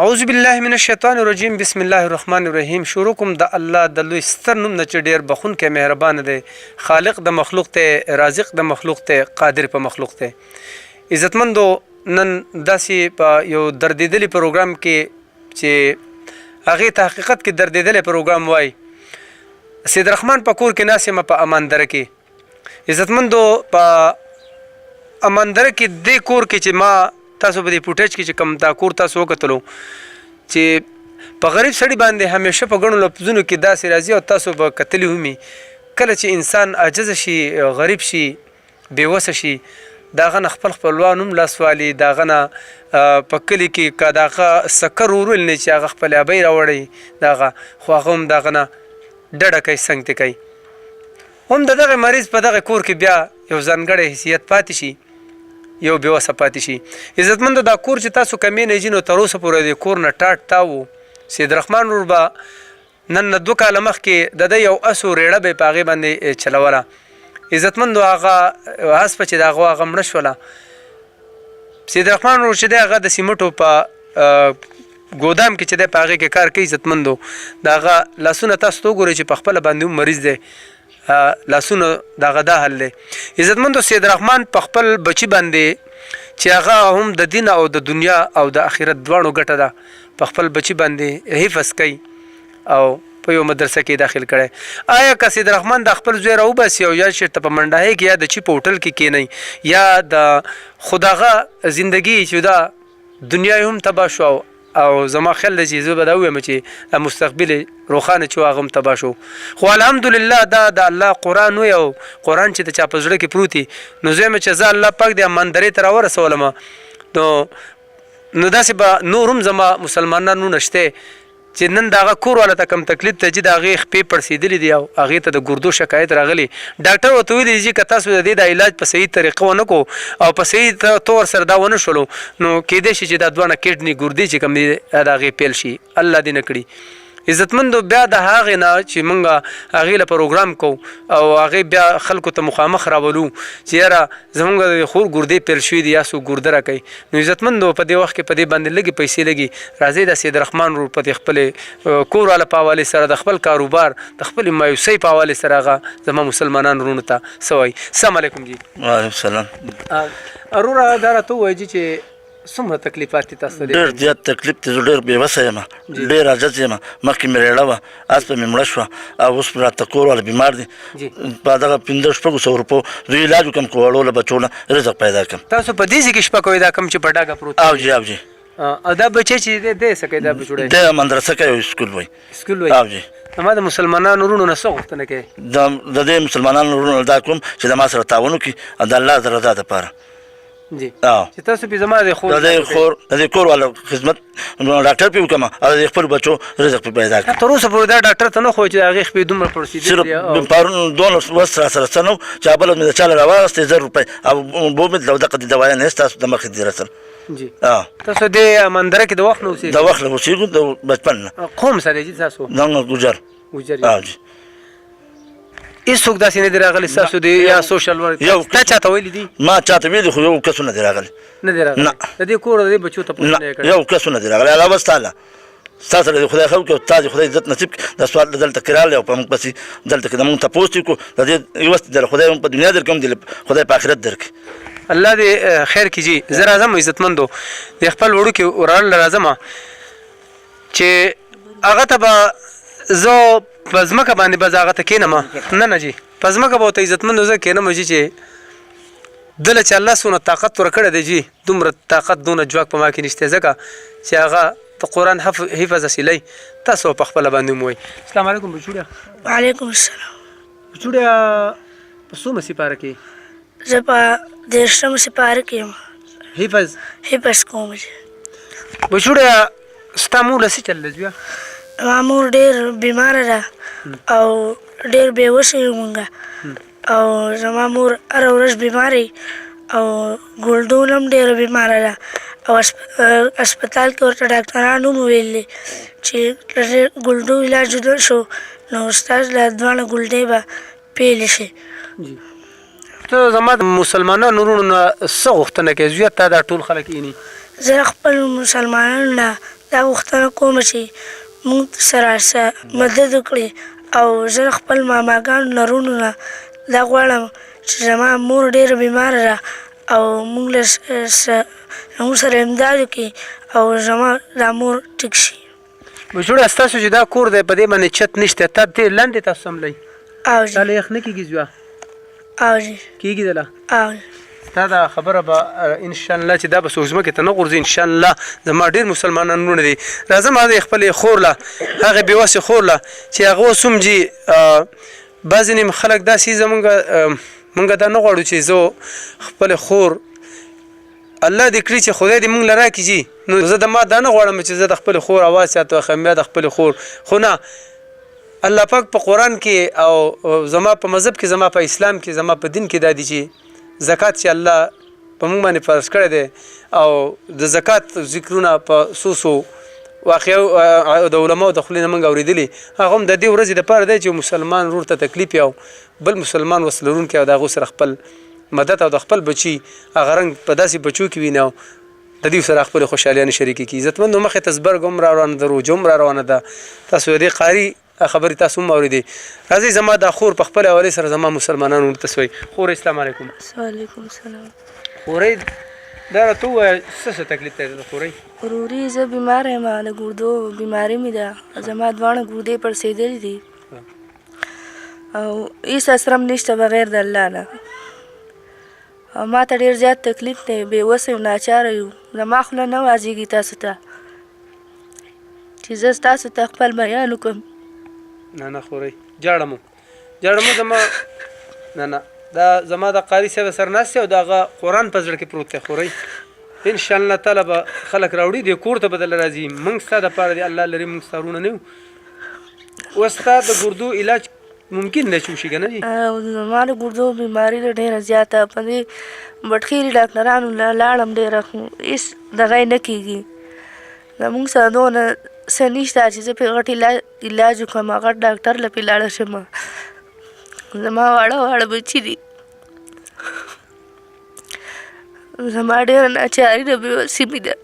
اعوذ بالله من الشیطان الرجیم بسم الله الرحمن الرحیم. شروع کوم د الله د لوی ستر نوم نه چې ډېر بخونکی مهربان دی. خالق د مخلوق ته، رازق د مخلوق ته، قادر په مخلوق ته. عزتمندو، نن داسې په یو دردېدلي پروګرام کې چې هغې ته حقیقت کې دردېدلی پروګرام وایي، سید رحمان په کور کې ناست یم په اماندره کې. عزتمندو، په اماندره کې دې کور کې چې ما تاسو په دې فوټیج کې چې کوم دا کور تاسو وکتلو چې په غریب سړي باندې همیشه په ګڼو لفظونو کې داسې راځي او تاسو به کتلي هم کله چې انسان عاجز شي، غریب شي، بېوسه شي، د هغه نه خپل خپلوان هم لاس والي، د هغه نه په کلي کې که د هغه سکر ورول نه چې هغه خپل ابۍ راوړی، د هغه خو هغه هم د هغه نه ډډه کوي، سنګتې کوي. هم د دغه مریض په دغه کور کې بیا یو ځانګړی حیثیت پاتې شي، یو بېوسه پاتې شي. عزتمندو، دا کور چې تاسو کمې نه ځي نو تر اوسه پورې د کور نه ټاټ تاو. سید رحمان ورور به نن نه 2 کاله مخکې د ده یو اسو ریړه به یې په هغې باندې چلوله. عزتمندو، هغه هسپه چې د هغه مړه شوله. سید رحمان ورور چې دی هغه د سیمټو په ګودام کې چې دی په هغې کې کار کوي. عزتمندو، د هغه لاسونه تاسو ته وګورئ چې په خپله باندې هم مریض دی، لاسونه دغه دا حل دی. عزتمندو، سید رحمان په خپل بچي باندې چې هغه هم د دین او د دنیا او د آخرت دواړو ګټه ده، په خپل بچي باندې حفظ کوي او په یو مدرسه کې داخل کړی. آیا که سید رحمان د خپل زوی راوباسي او یا چېرته په منډاهۍ کې یا د چي په هوټل کې کښېنئ یا د خو د هغه زندګي چې دا دنیا هم تباه شو او زما خیال دی چې زه به دا ووایم چې مستقبل روښانه چې هغه هم تباه شو. خو الحمدلله دا د الله قرآن وی او قرآن چې د چا په زړه کې پروت وي نو زه یم چې زه الله پاک د اماندرۍ ته راورسولم نو داسې به نور هم زما مسلمانان نونه شته چې نن د هغه کور والا ته کوم تکلیف ته چې د هغې خپې پړسېدلي دي او هغې ته د ګردو شکایت راغلی. ډاکټر ورته ویلي دي چې که تاسو د دې د علاج په صحیح طریقه ونه کړو او په صحیح طور سره دا ونه شولو نو کیدای شي چې دا دوانه کډني ګردې چې کوم دي د هغې پیل شي. الله دې نه کړي. عزتمندو، بیا د هغې نه چې موږ هغې له پروګرام کوو او هغې بیا خلکو ته مخامخ راولو چې یاره زموږ د خور ګردې پیل شوي دي یا څوک ګرده راکوي. نو عزتمندو، په دې وخت کې په دې باندې لږې پیسې لګي راځئ د سید رحمان ورور په دې خپلې کور والا په حوالې سره د خپل کاروبار د خپلې مایوسۍ په حوالې سره هغه زما مسلمانان وروڼو ته څه وایي. السلام علیکم. جی وعلیکم السلام. وروره دا راته ووایه چې څومره تکلیفات دي تاسو ته؟ ډېر زیات تکلیف دی، زه ډېر بېوسه یم، ډېر عاجز یم. مخکې مې ریړه وه، اسپه مې مړه شوه او اوس راته کور والا بیمار دی. په دغه 1500 روپو زه علاج وکړم که وړو له بچو نه رزق پیدا کړم. تاسو په دې ځای کې شپه کوئ دا کوم چې په ډاګه پروت او جی او جی. او دا بچی چې دی څه کوي؟ دا بچوړی دی مدرسه کوي او سکول وایي. سکول وایي. او جی. ما د مسلمانانو وروڼو نه څه غوښتنه کوي؟ د دې مسلمانانو وروڼو دا کوم چې د ما سره تعاون وکړي د الله د رضا دپاره. جی. چې تاسو پې زما د خور د دې کور والا خدمت ډاکټر پې وکړم او د خپل بچو رزق پې پیدا کړم. تر اوسه پورې دا ډاکټر ته نه ښوی چې د هغې خپې دومره پړسېدلي دي؟ صرف پرون دونه وس را سره څه نه و چې بله مې د چا له راواغېستې 1000 روپۍ او بو مې دغه د دوايا نه تاسو د مخې دې رسل. جی. تاسو دې اماندره کې د وخت نه اوسېږئ؟ د وخت نه اوسېږو، د بچپن نه. قوم څه دی جي تاسو؟ دغه ګوجر. ګوجر. او جی. هېڅوک داسې نه دي راغلي ستاسو د یا سوشل ورک تا چاته ویلي دي؟ ما چاته ویلي خو یو کس نه دي راغلي. نه دي راغلي؟ د دې کور د دې بچو ته پوښتنه یې کړې؟ یو کس نه دي راغلي. علاوه ستاله ستا سره د خدای خو وکړو، تا د خدای عزت نصیب کړي. دا سوال دلته کې راغلی او په موږ پسې دلته کې د موږ تپوس وکړو. د دې یوه د خدای هم په دنیا درکړم، د خدای په آخرت درکړي. الله دې خیر کړي. زه راځم عزتمندو، د خپل وړوکي وراره راځم چې هغه ته به زه په ځمکه باندې به زه هغه ته کښېنم. نه جي، په ځمکه به ورته عزتمندو زه کښېنم جي چې دله چې الله څونه طاقت ورکړی دی جي، دومره طاقت دونه ځواک په ما کې نشته ځکه چې هغه د قرآن حفظ حاصلوي. تاسو په خپله باندې هم وایي. السلام علیکم بچوړیا. وعلیکم السلام. بچوړیا په څومه سپاره کې؟ زه په 13مه سپاره کې یم. حفظ کوم. بچوړیا ستا مور له څه چل دی؟ زما مور ډېر بیماره ده او ډېر بېوسه یو مونږ او زما مور هره ورځ بیماره او ګلډون هم ډېره بیماره ده او اسپتال کې ورته ډاکټرانو هم ویلي چې ګلډو علاج ونه شو نو ستاسو له دوانه ګلډې به پیلې شي. ته زما د مسلمانانو وروڼو نه څه غوښتنه کوې؟ زویه تا دا ټول خلک ایني؟ زه خپل مسلمانانو نه دا غوښتنه کوم چې موږ سره مدد وکړي او زه خپل ماماګانو نرونو نه دا غواړم چې زما مور ډېره بیماره ده او موږ سره امداد وکړي او زما دا مور ټیک شي. بچوړه ستاسو چې دا کور دی په دې باندې چت نشته تا دې لاندې تاسو سملی او جي دا له یخ نه کېږي زویا او جي کېږي دله او تا دا خبره به انشاءالله چې دا به څوک ځمکې ته نه غورځي انشاءالله زما ډېر مسلمانان وروڼه دي راځم هغه خپلې خور له هغې بېوسې خور له چې هغه اوس هم جي بعضې نیم خلک داسې مونږ دا نه غواړو چې زه خپلې خور الله دې کړي چې خدای دې مونږ له راکړي جي نو زه د ما دا نه غواړم چې زه د خپلې خور اواز ساتو واخلم یا د خپلې خور خو نه الله پاک په قرآن کې او زما په مذهب کې زما په اسلام کې زما په دین کې دا دي چې زکات چې الله په مونږ باندې فرض کړی دی او د زکات ذکرونه په څو واقعا د علماو د خولې نه مونږ اورېدلي هغه هم د دې ورځې دپاره دی چې مسلمان ورور ته تکلیف او بل مسلمان وس لرونکی او د هغو سره خپل مدد او د خپل بچي هغه رنګ په داسې بچو کې ویني او د دې سره خپلې خوشحالیانې شریکې کړي عزتمندو مخې ته زبرګ هم را روانه ده روجه هم را روانه ده تاسو د دې قاري خبرې تاسو هم اورېدې راځئ زما دا خور په خپل حوالې سره زما مسلمانان ورته سوی خور السلام علیکم. وعلیکم السلام. خورۍ دا راته ووایه څه تکلیف دی د خورۍ؟ وروري زه بیماره یم د ګردو بیماري مې ده زما دواړه ګردې پړسېدلې دي او هېڅ اسرم نشته بغیر د الله نه او ما ته ډېر زیات تکلیف دی بېوسه یو ناچاره یو زما خوله نه واځېږي تاسو ته چې زه ستاسو ته خپل بیان وکړم. نه خورۍ جاړم زما نه دا زما د قاري صاحب سره ناست او د هغه قرآن په زړه کې پروت دی خورۍ انشاءالله تعالی به خلک راوړي دې کور ته به دله راځي موږ ستا دپاره دی الله لري موږ ستا وروڼه نه یو اوس ستا د ګردو علاج ممکن دی چې وشي که نه جي زما د ګردو بیماري ده ډېره زیاته په دې بټخیري ډاکټرانو لاړم ډېره خو هېڅ دغه یې نه کېږي زموږ سره دونه څه نشته چې زه پرې غټ علاج وکړم غټ ډاکټر له پې لاړه شم زما واړه بچي دي زما ډېره ناچاري ده بېوسي مې ده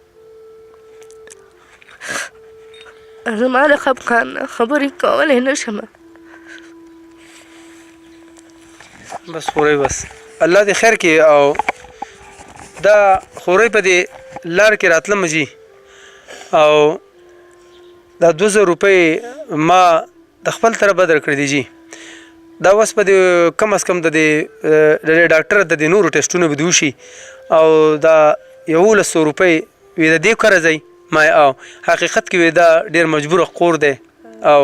زما د خفګان نه خبرې کولی نه شم. بس خورۍ بس الله دې خیر کړي او دا خورۍ په دې لار کې راتلم جي او دا 2000 روپۍ ما د خپل طرفه درکړې دي جي دا اوس په دې کم از کم د دې ډاکټر د دې نورو ټیسټونو به دې وشي او دا 1100 روپۍ وي د دې کره ځئ ما او حقیقت کې وي دا ډېر مجبوره خور دی او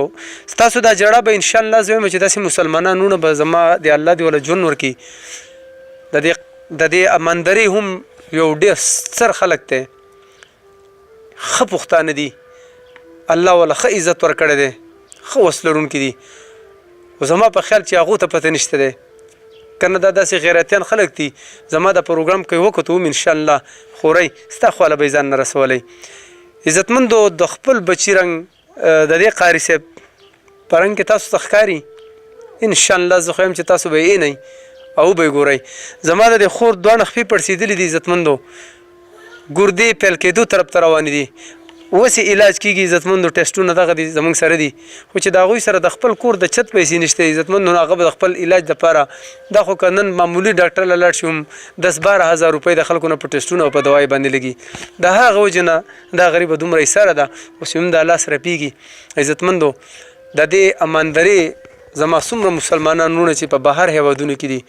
ستاسو دا جړه به انشاءالله زه وایم چې داسې مسلمانانونه به زما د الله دې وله ژوند ورکړي د دې اماندرۍ هم یو ډېر ستر خلک دی ښه پښتانه دي الله وله ښه عزت ورکړی دی ښه وس لرونکي دي خو زما په خیال چې هغو ته پته نشته دی که نه دا داسې غیرتیان خلک دي زما د پروګرام کې وکتو هم انشاءالله خورۍ ستا خواله به یې ځان نه رسولی عزتمندو د خپل بچي رنګ د دې قاري صاحب په رنګ کې تاسو ته ښکاري انشاءالله زه خو یم چې تاسو به یې اینئ او به یې ګورئ زما د دې خور دواړه خپې پړسېدلي دي عزتمندو ګردې پیل کېدو طرف ته روانې دي اوس یې علاج کېږي عزتمندو ټیسټونه دغه دي زموږ سره دي خو چې د هغوی سره د خپل کور د چت پیسې نشته عزتمندو هغه به د خپل علاج دپاره دا خو که نن معمولي ډاکټر له لاړ شي هم 10-12 هزار روپۍ د خلکو نه په ټیسټونه او په دوایي باندې لګي د هغه وجې نه دا غریبه دومره ایساره ده اوس هم د الله سره پیږي عزتمندو د دې اماندرۍ زما څومره مسلمانان وروڼه چې په بهر هېوادونو کې دي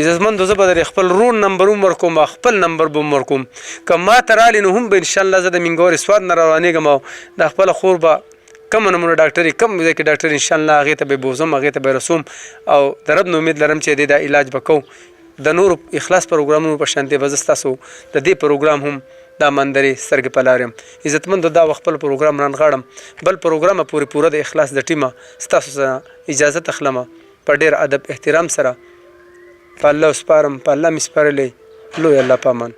عزتمندو زه به د خپل رور نمبر هم ورکوم او خپل نمبر به هم ورکوم که ما ته رالې نو هم به انشاءالله زه د مینګورې سواد نه روانېږم او د خپله خور به کومه نمونه ډاکټري کوم ځای کې ډاکټر انشاءالله هغې ته به یې بوزم هغې ته به یې رسوم او د رب نه امید لرم چې د دا علاج به کوو د نورو اخلاص پروګرامونو په شانتې به زه ستاسو د دې پروګرام هم دا مندرې سترګې په لار یم عزتمندو دا خپل پروګرام رانغاړم بل پروګرامه پورې پوره د اخلاص د ټیمه ستاسو سره اجازت اخلمه په ډېر ادب احترام سره په الله سپارم په الله مې سپارلی لوی الله په امان